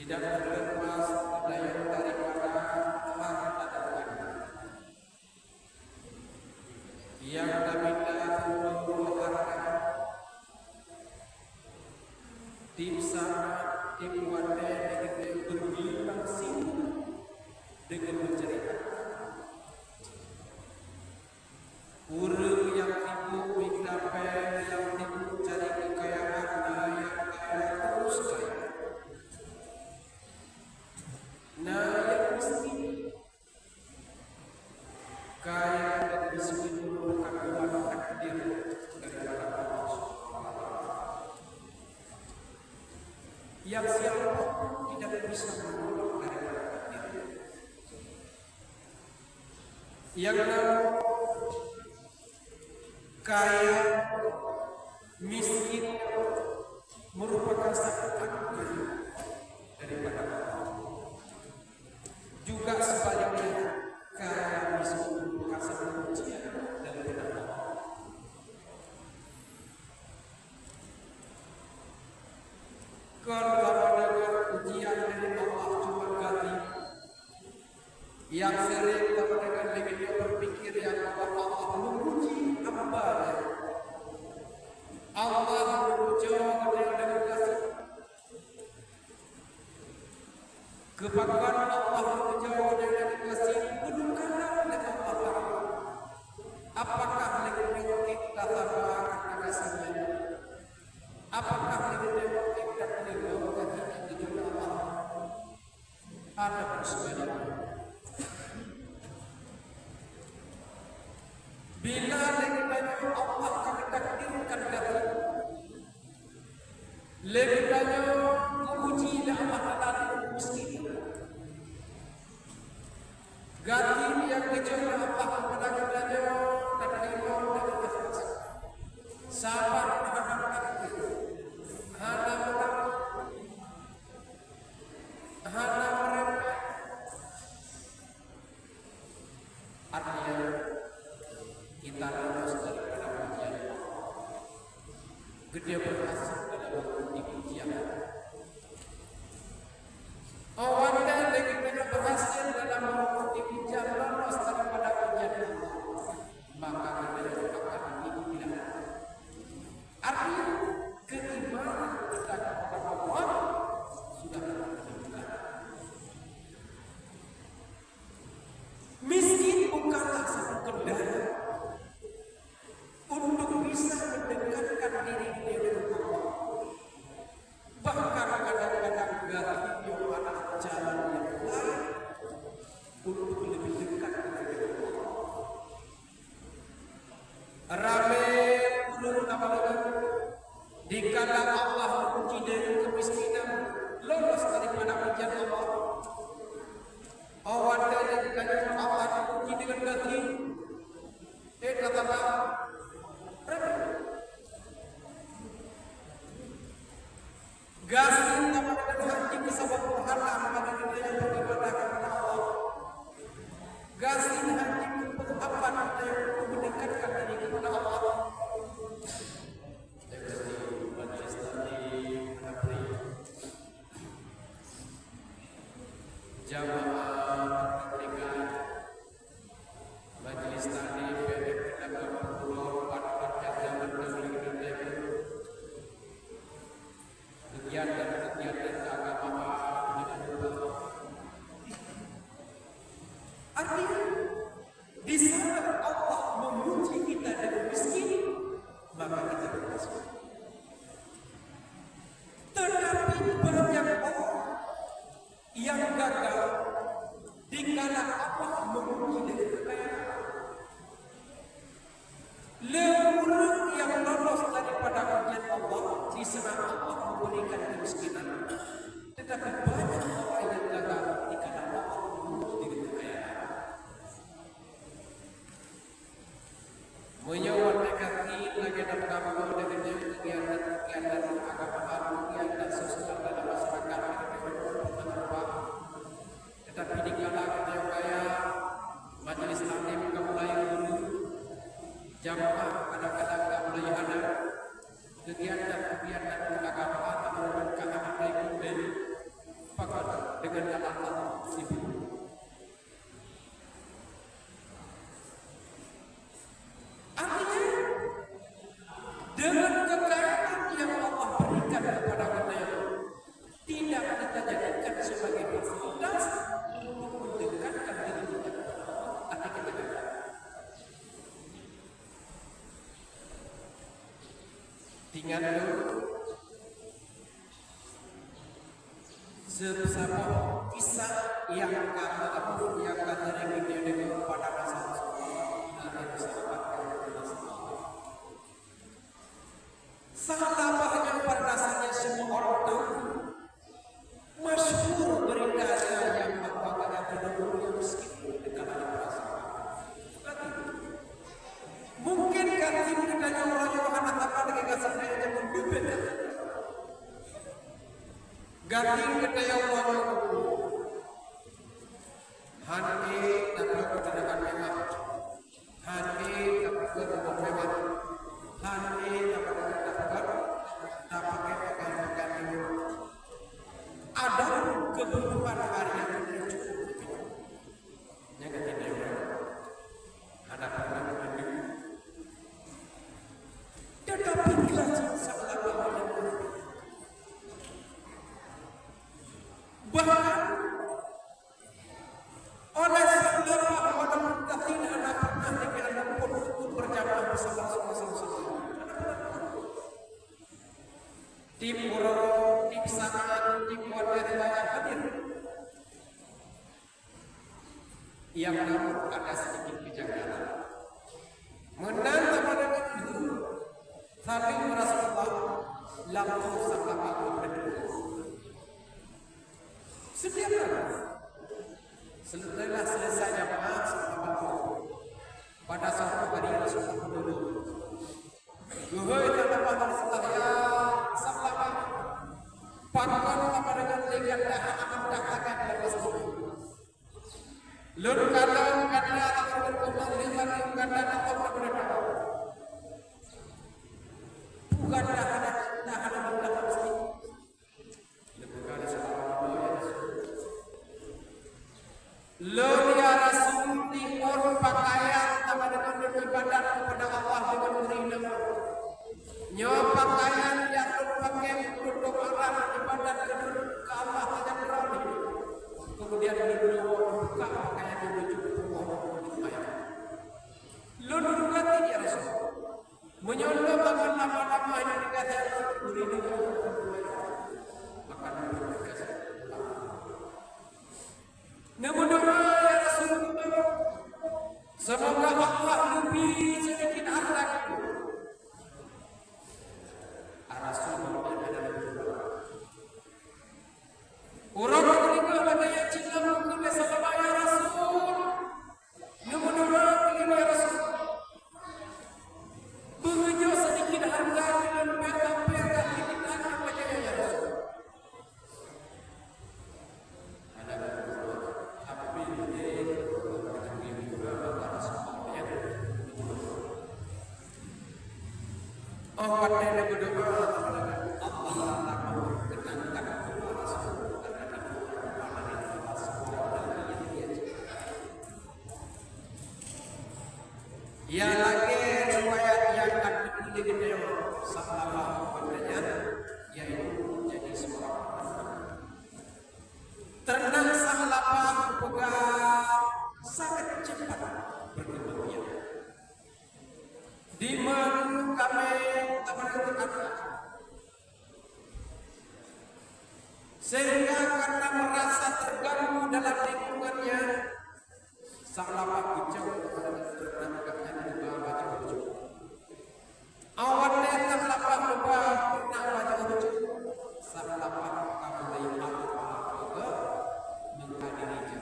tidak terlepas daya daripada harta dan benda yang dapat harta tim sana tim wande dengan berbilang sini dengan bercerita urang yang tipu minta yang tipu cari kekayaan yang kaya terus kaya. Nah yang miskin kaya dan miskin merupakan dua takdir daripada Allah SWT yang siapa tidak bisa menolak daripada takdir. Yang namanya kaya miskin merupakan satu takdir daripada Allah. Juga sebaliknya kaya miskin merupakan satu ujian daripada Allah. Kalau dengan ujian dari Allah cuma ganti yang sering dengan dia berpikir yang Allah menguji hamba-Nya. Allah menguji dengan kasih. Kebanggaan Allah menguji dengan kasih bukanlah dengan Allah. Apakah dengan kita sabar kasihnya? Apakah dengan kita menerima kasih Allah? Ada persoalan. Bila lebih Allah akan takdirkan diri, lebih banyak uji Allah dan miskin. Ganti yang kecuali Allah kepada kita dan terima dan ikhlas. Sabar terhadap takdir. Hana mereka. Artinya kita lolos daripada ujian. Gede berhasil dalam ujian. Wanda lagi tidak berhasil dalam ujian, lolos daripada ujian, maka kita akan dihilang. Artinya keimanan kita kepada Allah sudah terbuka. Miskin bukanlah satu kendala untuk bisa mendekatkan diri dengan Allah. Bahkan kadang-kadang ganti anak jalan yang lain untuk lebih dekat dengan Allah. Rame ulun apalagi dikala Allah menguji dari kemiskinan lolos daripada ujian Allah. Awan dari kajian Allah menguji dengan ganti. Katakan gasin dengan hati kesabab berharap pada kita yang beribadah kepada Allah. Gasin hati keberhapan kita yang mendekatkan diri kepada Allah. Jamaah pernikahan majelis taklim pedagang pulau pada zaman negeri kegiatan keagamaan artinya di saat Allah menguji kita dengan miskin maka kita berhasil. Tetapi banyak orang yang gagal kehendak Allah sibuk. Artinya dengan kekayaan yang Allah berikan kepada kita itu tidak kita jadikan sebagai fasilitas untuk mendekatkan diri kita kepada Allah, tapi kita gagal. Ingat dulu sebuah kisah yang kata video pada masa salah yang pada dasarnya semua orang tahu masyhur beritanya yang bahwa tidak mulia meskipun di kalangan masyarakat. Mungkin katim kita orang yang anak apa lagi kasarnya yang mendubet. Gating kita yang orang hati dapat ketenangan mewah, hati dapat ketenangan mewah, hati dapat pakaian mewah. Ada kebutuhan harian yang cukup, yang ketiga ada perlu hidup. Tetapi kelas salah bahkan oleh saudara orang kafir anak pernah dikira pun untuk berjamaah bersama di pura, di pesantren, di kuadrat banyak hadir. Yang namun ada sedikit kejanggalan. Menantang pada itu, tapi Rasulullah langsung sangat berdua. Setiap setelah selesai jamaah pada suatu hari Rasulullah dulu. Duhai teman-teman sekalian, selamat pangkat kepada dengan dahakan dan Rasulullah. Lur kadang atau berkembang dengan kadang atau berbeda. Bukan dahakan mesti. Lur ya Rasul timur pakaian sama dengan beribadat kepada Allah dengan beriman. Nyo pakaian yang terpakai untuk doa ibadat ke Allah saja berani. Kemudian buka pakaian yang menuju Allah. Lur berarti ya Rasul. Menyondong akan nama-nama yang dikatakan beriman. Akan berkasih. Namun doa ya Rasulullah, semoga Allah lebih sedikit harta itu. Rasulullah adalah berdoa. Orang ketiga pada yang cinta mungkin bersama ya Rasul. Namun doa ini ya Rasul, berinya sedikit harta dengan petak-petak ini tanah pada ya Rasul. Pada yang berdoa Allah akan mengenangkan ya lagi riwayat yang akan dipilih di sallallahu padanya yaitu jadi seorang tenang sahlapa berpegang sangat cepat berkembang di mana kami sehingga karena merasa terganggu dalam lingkungannya sahlapa kicau tertangkapnya di bawah baju awalnya sahlapa lupa pernah baju sahlapa kabulai apa menghadiri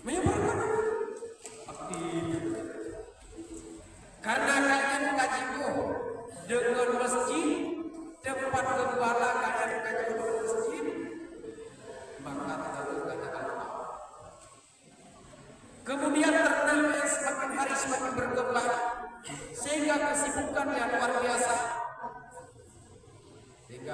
menyebarkan aktif karena kalian kajiku dengan masjid tempat gembala kalian kaji dengan masjid maka terlalu Allah. Kemudian ternyata semakin hari semakin berkembang sehingga kesibukannya luar biasa sehingga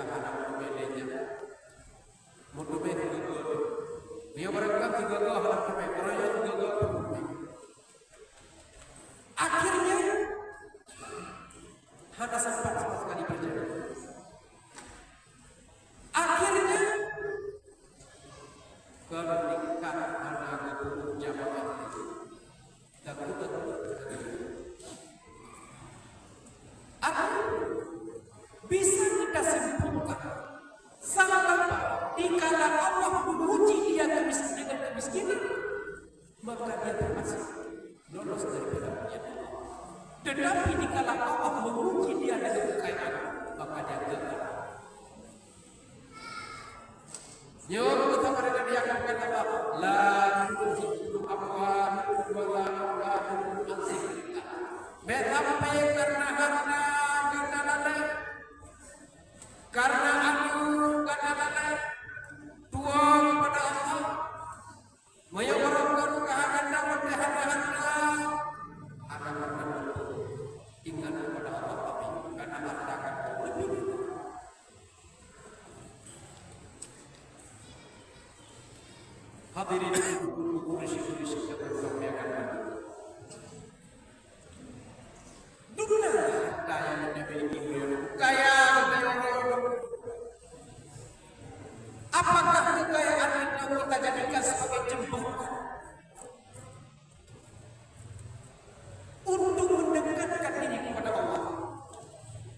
kita simpulkan, salah apa? Dikala Allah menguji dia dengan kemiskinan, maka dia termasuk lolos daripada ujian. Tetapi dikala Allah menguji dia dengan kekayaan, maka dia gagal. Nyom kita mereka dia akan kata la tuhibu amwalukum wa la auladukum an dzikrillah. Betapa karena harta, karena lala, karena anu, karena lala, tua kepada Allah, menyuarakan kehadiran dan harta, anak-anak ingat kepada Allah, tapi karena harta akan lebih. Hadirin kursi-kursi yang bermuliakan. Dunia kaya kaya. Apakah kekayaan itu kita jadikan sebagai jembatan untuk mendekatkan diri kepada Allah,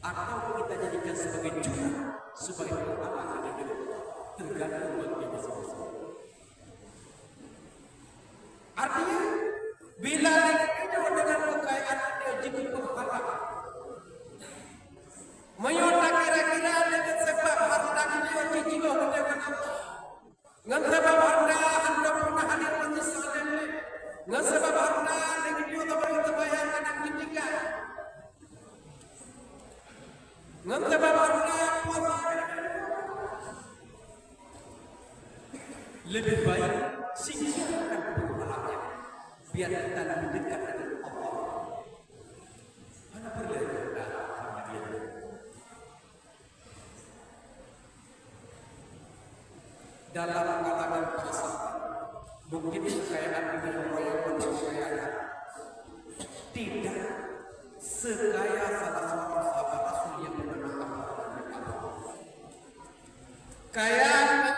atau kita jadikan sebagai jurang supaya Allah ada di tergantung bagi masing-masing. Artinya, bila kita dengan kekayaan dia jadi berharap, menyota kira-kira dengan sebab harta dia cici loh dengan Allah, dengan sebab harta anda pernah hadir menyesalkan, dengan sebab harta dengan dia terbayangkan dan ditinggal, dengan sebab harta puasa. Lebih baik singkirkan perbuatannya, biar kita lebih dekat dengan Allah. Mana boleh kita sama dia? Dalam kalangan para sahabat, mungkin kekayaan dengan royal kekayaan tidak sekaya salah seorang sahabat Rasul yang bernama Allah. Kekayaan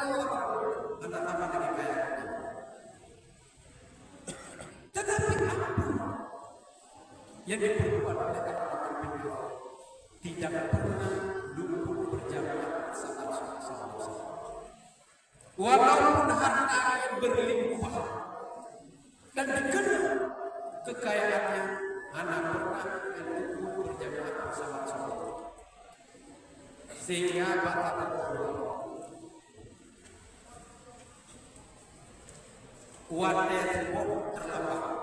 anda tambah lagi kaya. Tetapi apa yang diperbuat oleh orang beliau tidak pernah luput berjamaah bersama Rasulullah. Walaupun harta yang berlimpah dan dikenal kekayaannya, anak pernah luput berjamaah bersama Rasulullah. Sehingga batal kuatnya sebuah terlambat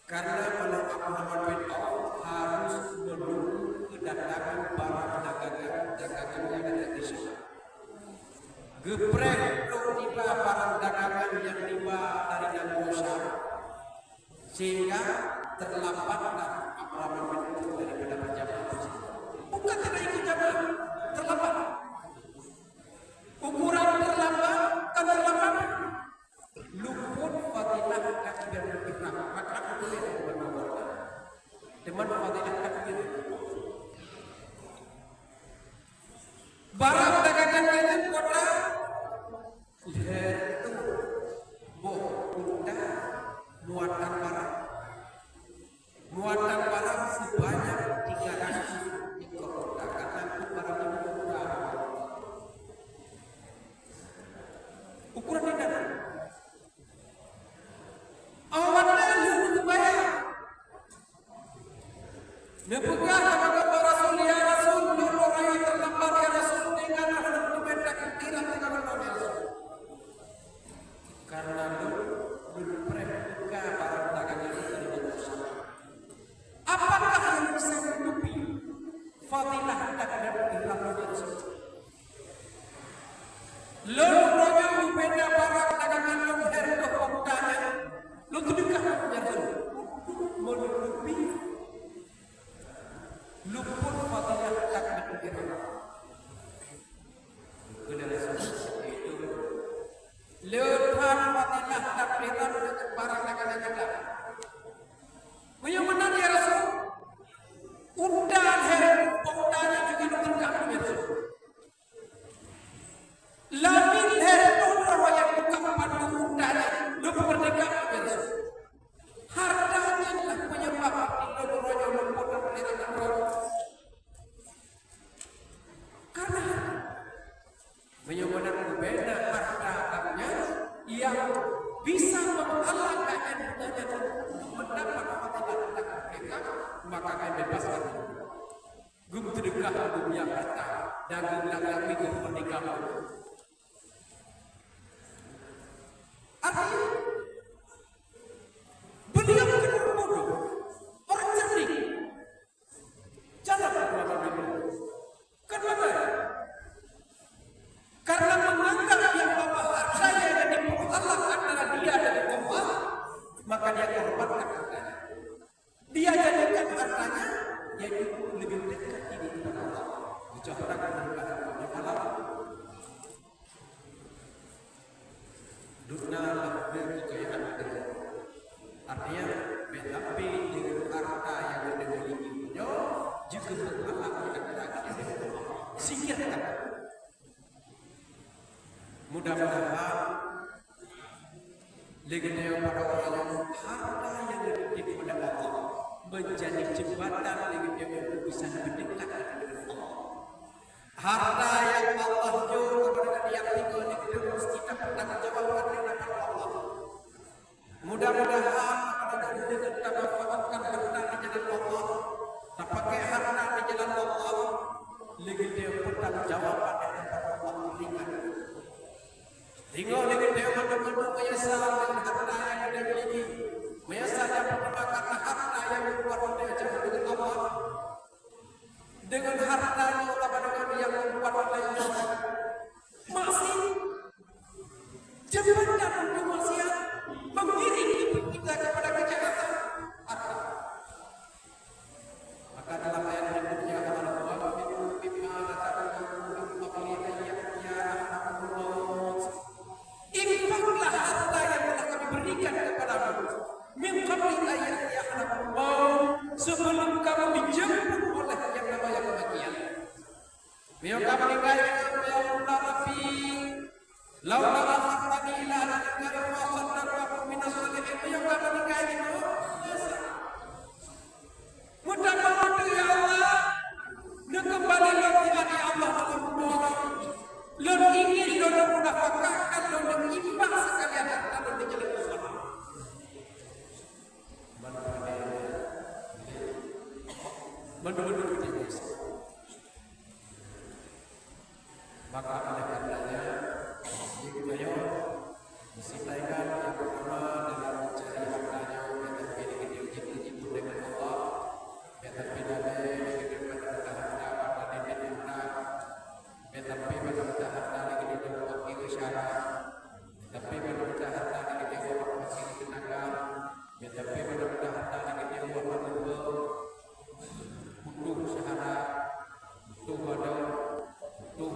karena kalau Muhammad bin Auf harus menunggu kedatangan para dagangan yang ada di sana. Geprek tiba barang dagangan yang tiba dari Indonesia, sehingga terlambatlah Muhammad bin Auf daripada berjamaah. Bukan tidak ikut jamaah, terlambat. Ukuran terlambat kan terlambat. Luput fadilah takbir ihram, maka aku boleh menambahkan dengan fadilah takbir. Barang dagangan dengan kota leher itu bohong muatan barang sebanyak 300 ekor kota karena itu barangnya murah. Ukuran tidak. Nebukah kepada Rasul, ya Rasul, orang yang terlambat ya Rasul, dengan anak dibentak tidak dengan Rasul. Karena berpredikat barang dagangan itu dari dosa. Apakah yang bisa menutupi fadilah dagangan ihram Rasul? Lalu orang beda barang dagangan yang dari dosa, lalu dekat ya Rasul, menutupi luput fadilah takbir ihram. Kemudian itu lewat fadilah takbir barang dagangan. Yang mana ya Rasul? Undan undanya juga lengkap ya Rasul. Lamin orang yang bukan pandu undanya lupa merdeka ya Rasul. Hartanya lah penyebab orang yang luput dari berbeda hartanya yang bisa menghalangi kita untuk mendapat fadilah mereka, maka kami bebaskan. Gum sedekah dunia harta daging laki gum pernikahan. Artinya beliau bukan bodoh, orang cerdik. Jangan berbuat. Kenapa? Karena menganggap yang bahwa harta yang dimiliki Allah antara dia dan Allah, maka dia korbankan hartanya. Dia jadikan hartanya yaitu lebih dekat ini kepada Allah. Ucapkan kepada Allah. Dunia berkekayaan Allah. Artinya tetapi dengan harta yang dimilikinya juga mengalahkan lagi dengan Allah. Singkirkan. Mudah-mudahan legendaris pada orang yang harta yang dimiliki kepada Allah menjadi jembatan legendaris untuk bisa lebih dekat dengan Allah. Harta yang Allah jauh kepada yang tinggal di dalam kita bertanggungjawabkan di hadapan Allah. Mudah-mudahan pada kita memanfaatkan harta di jalan Allah, tak pakai harta di jalan Allah, legendaris bertanggungjawabkan di hadapan Allah ringan. Tinggal dengan dia mendukung menyesal dengan harta yang dia miliki, menyesal dan menggunakan harta yang membuat dia jauh dengan Allah. Dengan harta yang membuat dia masih jabatan untuk maksiat, mengiring kita kepada kejahatan harta. Maka dalam ayat berikutnya Allah infaklah harta yang telah kami berikan kepadamu min qabli ayat ya'lamu sebelum kamu dijemput oleh yang namanya kematian. Beliau kami dikatakan ya Rabbi laula akhirtani ila ajalin qarib fa saddaqtu min as-salihin. Beliau kami dikatakan mudah-mudahan ya Allah nak kembali lagi ya Allah lalu ingin lalu mendapatkan lalu imbang sekalian lalu menjadi usaha. Benar-benar tidak. Maka oleh karenanya beliau disipaikan yang pertama dalam mencari hartanya yang terpilih diuji dengan Allah, yang terpilih dengan harta pada diri kita. Tetapi pada harta lagi di dalam waktu isyarat, tapi pada harta lagi di dalam waktu tenaga, tetapi pada harta lagi di dalam waktu butuh syarat, butuh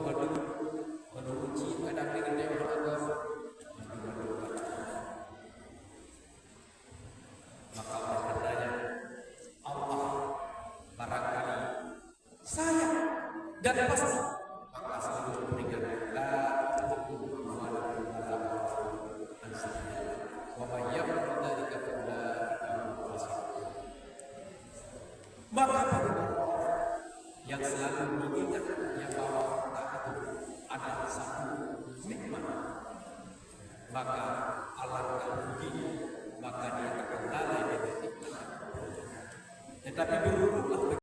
badu, menuji kadang lagi di dalam waktu maka oleh karenanya Allah barangkali sayang dan pasti maka yang selalu mengingat yang bahwa harta itu adalah satu nikmat, maka alangkah ruginya maka dia akan lalai dari nikmat. Tetapi berhubunglah